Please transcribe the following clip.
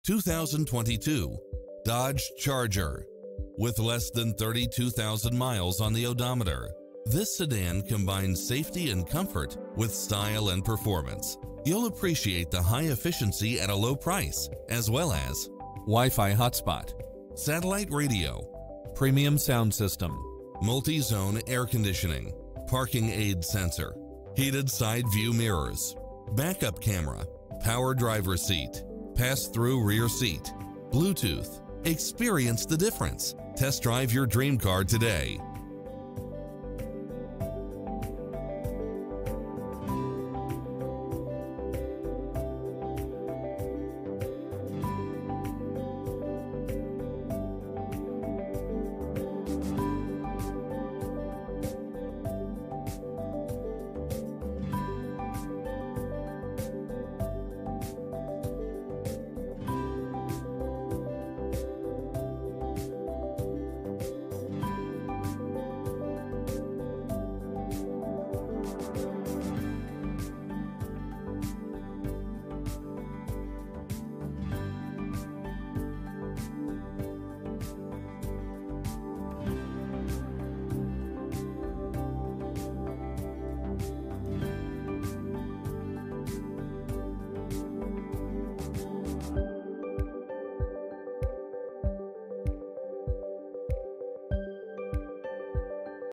2022 Dodge Charger. With less than 32,000 miles on the odometer, this sedan combines safety and comfort with style and performance. You'll appreciate the high efficiency at a low price, as well as Wi-Fi hotspot, satellite radio, premium sound system, multi-zone air conditioning, parking aid sensor, heated side view mirrors, backup camera, power driver seat, pass-through rear seat, Bluetooth. Experience the difference. Test drive your dream car today.